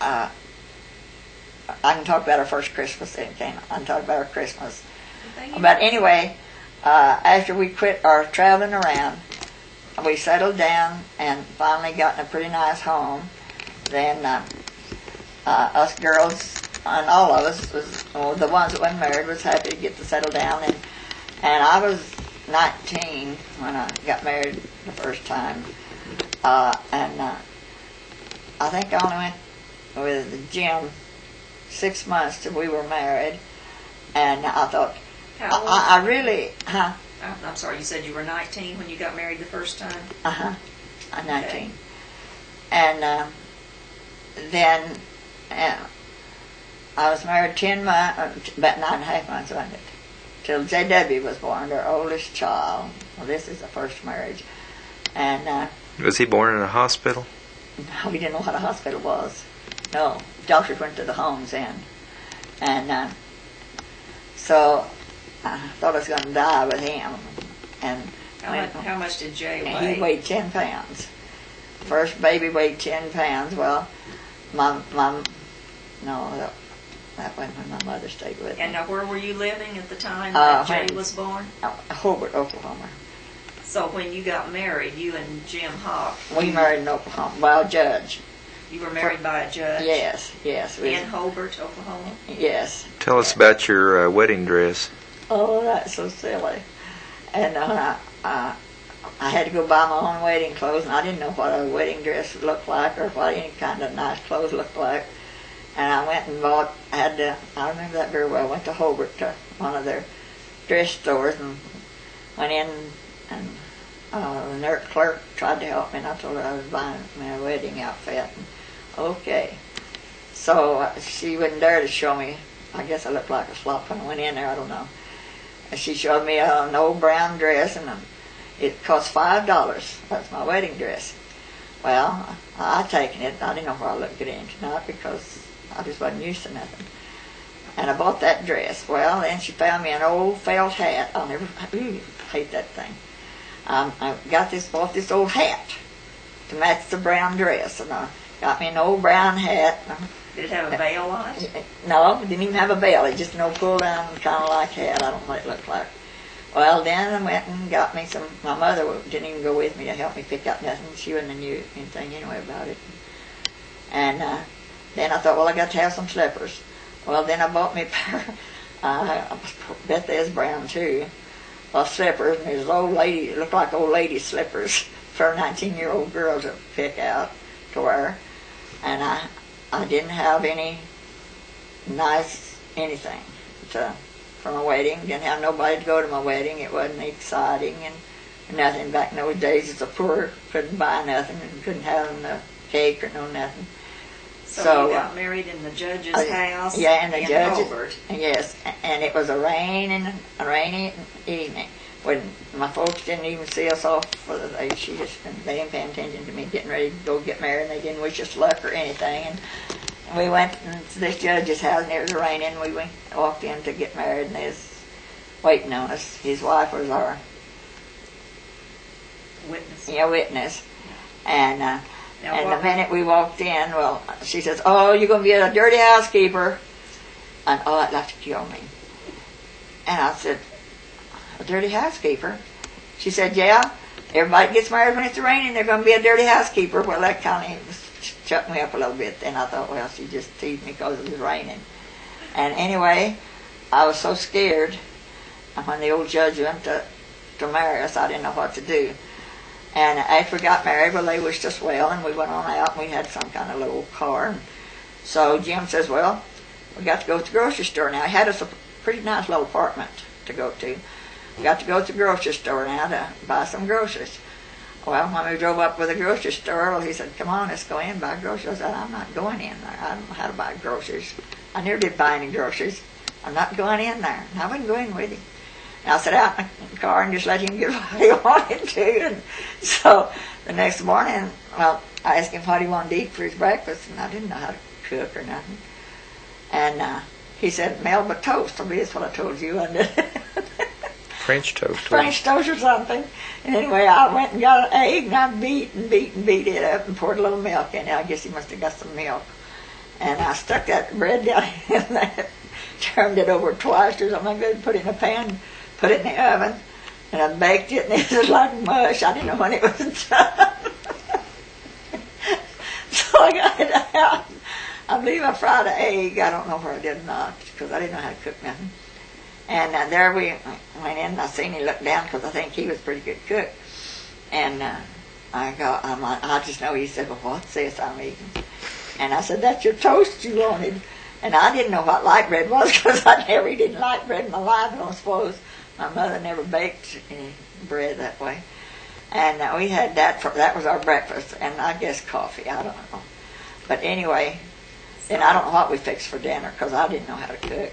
I can talk about our first Christmas. I can talk about our Christmas. But anyway, after we quit our traveling around, we settled down and finally got in a pretty nice home. Then us girls and all of us, the ones that weren't married, was happy to get to settle down. And I was 19 when I got married the first time. And I think I only went with Jim 6 months till we were married. And I thought, I really, I'm sorry, you said you were 19 when you got married the first time? I'm 19. Okay. And then I was married 10 months, about 9.5 months, wasn't it? Till J.W. was born, our oldest child. Well, this is the first marriage. And was he born in a hospital? No, we didn't know what a hospital was. No, doctors went to the homes then. And so I thought I was going to die with him. And how much did Jay weigh? He weighed 10 pounds. First baby weighed 10 pounds. Well, that wasn't when my mother stayed with me. And now where were you living at the time that Jay was born? Hobart, Oklahoma. So when you got married, you and Jim Hawk... We married in Oklahoma by a judge. You were married by a judge? Yes. In Hobart, Oklahoma? Yes. Tell us about your wedding dress. Oh, that's so silly. And I had to go buy my own wedding clothes, and I didn't know what a wedding dress would look like or what any kind of nice clothes looked like. And I went and I remember that very well, I went to Hobart to one of their dress stores and went in, and the nurse clerk tried to help me, and I told her I was buying my wedding outfit. And, okay. So she wouldn't dare to show me. I guess I looked like a slop when I went in there, I don't know. And she showed me an old brown dress, and it cost $5. That's my wedding dress. Well, I taken it. I didn't know where I looked it in tonight because I just wasn't used to nothing. And I bought that dress. Well, then she found me an old felt hat. I'll never hate that thing. I bought this old hat to match the brown dress, and I got me an old brown hat. Did it have a veil on it? No, it didn't even have a veil. It just no pull down kind of like hat. I don't know what it looked like. Well, then I went and got me some. My mother didn't even go with me to help me pick out nothing. She wouldn't have knew anything anyway about it. And then I thought, well, I got to have some slippers. Well, then I bought me a pair. I bet there's brown too. Of slippers, and there's old lady. It looked like old lady slippers for a 19-year-old girl to pick out to wear. And I didn't have any nice anything for my wedding. Didn't have nobody to go to my wedding. It wasn't exciting and nothing. Back in those days, as a poor, couldn't buy nothing and couldn't have no cake or no nothing. So you got married in the judge's house? Yeah, in the judge's. Hobart. Yes, and it was a rainy evening when my folks didn't even see us off for the day. They didn't pay attention to me getting ready to go get married, and they didn't wish us luck or anything. And we went to this judge's house, and it was raining. And we walked in to get married, and they was waiting on us. His wife was our witness. Yeah, witness. And the minute we walked in, well, she says, "Oh, you're going to be a dirty housekeeper." And, oh, I'd like to kill me. And I said, "A dirty housekeeper?" She said, "Yeah, everybody gets married when it's raining, they're going to be a dirty housekeeper." Well, that kind of shut me up a little bit. Then I thought, well, she just teased me because it was raining. And anyway, I was so scared when the old judge went to marry us, I didn't know what to do. And after we got married, well, they wished us well, and we went on out, and we had some kind of little car. And so Jim says, well, we got to go to the grocery store now. He had us a pretty nice little apartment to go to. We got to go to the grocery store now to buy some groceries. Well, when we drove up with the grocery store, well, he said, "Come on, let's go in and buy groceries." I said, "I'm not going in there. I don't know how to buy groceries. I never did buy any groceries. I'm not going in there." And I wouldn't go in with him. And I sat out in the car and just let him get what he wanted to. And so the next morning, well, I asked him what he wanted to eat for his breakfast, and I didn't know how to cook or nothing. And he said, "Melba toast." Well, that's what I told you, wasn't it? French toast. French toast or something. And anyway, I went and got an egg, and I beat it up and poured a little milk in it. I guess he must have got some milk. And I stuck that bread down in there, turned it over twice or something good, put it in a pan, put it in the oven, and I baked it, and it was like mush. I didn't know when it was done. So I got it out. I believe I fried an egg. I don't know if I did or not, because I didn't know how to cook nothing. And there we went in, and I seen him look down, because I think he was a pretty good cook. And I just know he said, well, what's this I'm eating? And I said, that's your toast you wanted. And I didn't know what light bread was, because I never eaten light bread in my life, I don't suppose. My mother never baked any bread that way. And we had that was our breakfast, and I guess coffee, I don't know. But anyway, then I don't know what we fixed for dinner, because I didn't know how to cook.